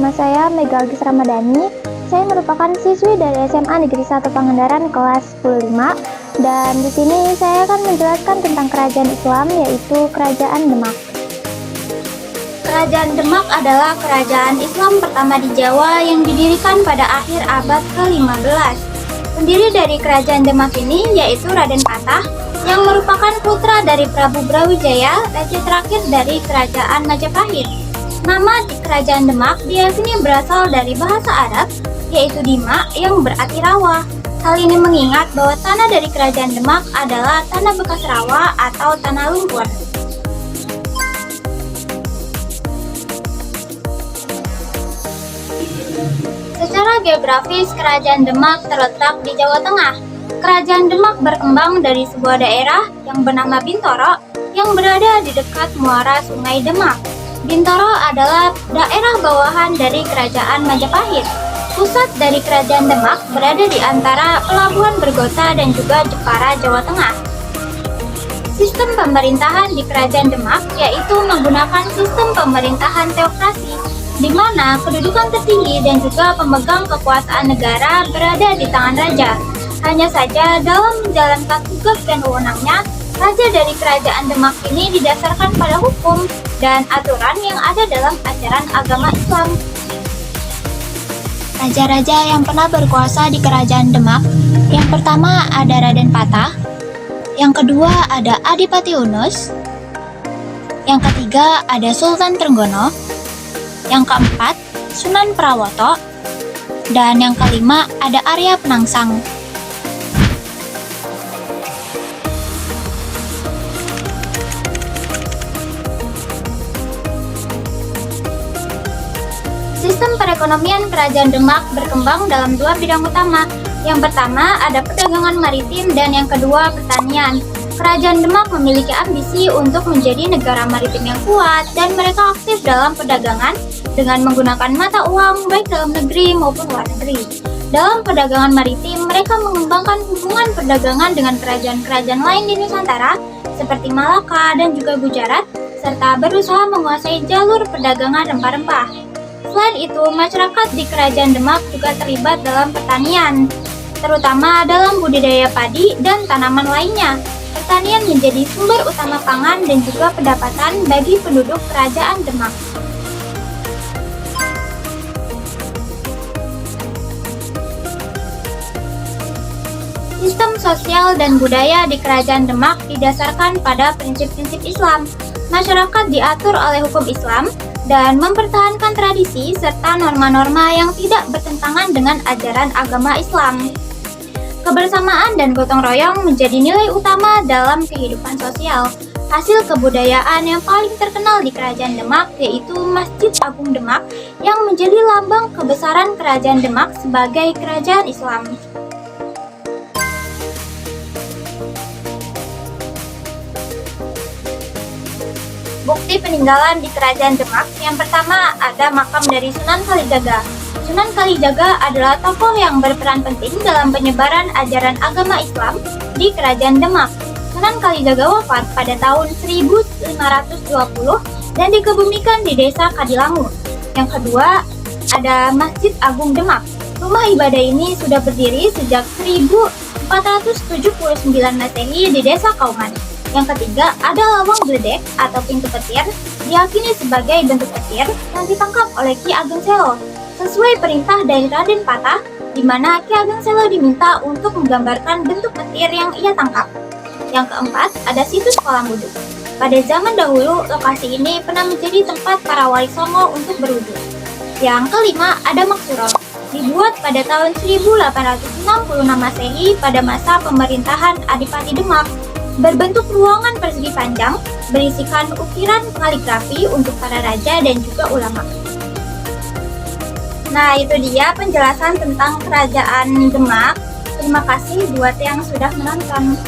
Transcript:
nama saya Mega Agis Ramadhani. Saya merupakan siswi dari SMA Negeri 1 Pangandaran kelas 15 dan di sini saya akan menjelaskan tentang kerajaan Islam, yaitu Kerajaan Demak. Kerajaan Demak adalah kerajaan Islam pertama di Jawa yang didirikan pada akhir abad ke-15. Pendiri dari kerajaan Demak ini yaitu Raden Patah yang merupakan putra dari Prabu Brawijaya, raja terakhir dari kerajaan Majapahit. Nama di kerajaan Demak diyakini berasal dari bahasa Arab, yaitu Dima yang berarti rawa. Hal ini mengingat bahwa tanah dari kerajaan Demak adalah tanah bekas rawa atau tanah lumpur. Secara geografis, kerajaan Demak terletak di Jawa Tengah. Kerajaan Demak berkembang dari sebuah daerah yang bernama Bintoro yang berada di dekat muara Sungai Demak. Bintoro adalah daerah bawahan dari kerajaan Majapahit. Pusat dari kerajaan Demak berada di antara Pelabuhan Bergota dan juga Jepara, Jawa Tengah. Sistem pemerintahan di kerajaan Demak yaitu menggunakan sistem pemerintahan teokrasi, di mana kedudukan tertinggi dan juga pemegang kekuasaan negara berada di tangan raja. Hanya saja dalam menjalankan tugas dan wewenangnya, raja dari kerajaan Demak ini didasarkan pada hukum dan aturan yang ada dalam ajaran agama Islam. Raja-raja yang pernah berkuasa di kerajaan Demak, yang pertama ada Raden Patah, yang kedua ada Adipati Unus, yang ketiga ada Sultan Trenggono, yang keempat Sunan Prawoto, dan yang kelima ada Arya Penangsang. Sistem perekonomian kerajaan Demak berkembang dalam dua bidang utama. Yang pertama ada perdagangan maritim dan yang kedua pertanian. Kerajaan Demak memiliki ambisi untuk menjadi negara maritim yang kuat dan mereka aktif dalam perdagangan dengan menggunakan mata uang baik dalam negeri maupun luar negeri. Dalam perdagangan maritim, mereka mengembangkan hubungan perdagangan dengan kerajaan-kerajaan lain di Nusantara seperti Malaka dan juga Gujarat, serta berusaha menguasai jalur perdagangan rempah-rempah. Selain itu, masyarakat di kerajaan Demak juga terlibat dalam pertanian, terutama dalam budidaya padi dan tanaman lainnya. Pertanian menjadi sumber utama pangan dan juga pendapatan bagi penduduk kerajaan Demak. Sistem sosial dan budaya di kerajaan Demak didasarkan pada prinsip-prinsip Islam. Masyarakat diatur oleh hukum Islam dan mempertahankan tradisi serta norma-norma yang tidak bertentangan dengan ajaran agama Islam. Kebersamaan dan gotong royong menjadi nilai utama dalam kehidupan sosial. Hasil kebudayaan yang paling terkenal di kerajaan Demak yaitu Masjid Agung Demak yang menjadi lambang kebesaran kerajaan Demak sebagai kerajaan Islam. Bukti peninggalan di kerajaan Demak, yang pertama ada makam dari Sunan Kalijaga. Sunan Kalijaga adalah tokoh yang berperan penting dalam penyebaran ajaran agama Islam di kerajaan Demak. Sunan Kalijaga wafat pada tahun 1520 dan dikebumikan di desa Kadilangu. Yang kedua ada Masjid Agung Demak. Rumah ibadah ini sudah berdiri sejak 1479 Masehi di desa Kauman. Yang ketiga ada lawang gledek atau pintu petir, diyakini sebagai bentuk petir yang ditangkap oleh Ki Ageng Selo sesuai perintah dari Raden Patah, di mana Ki Ageng Selo diminta untuk menggambarkan bentuk petir yang ia tangkap. Yang keempat ada situs kolam wudhu. Pada zaman dahulu lokasi ini pernah menjadi tempat para wali songo untuk berwudhu. Yang kelima ada Maksuro. Dibuat pada tahun 1866 Masehi pada masa pemerintahan Adipati Demak. Berbentuk ruangan persegi panjang, berisikan ukiran kaligrafi untuk para raja dan juga ulama. Nah, itu dia penjelasan tentang kerajaan Demak. Terima kasih buat yang sudah menonton.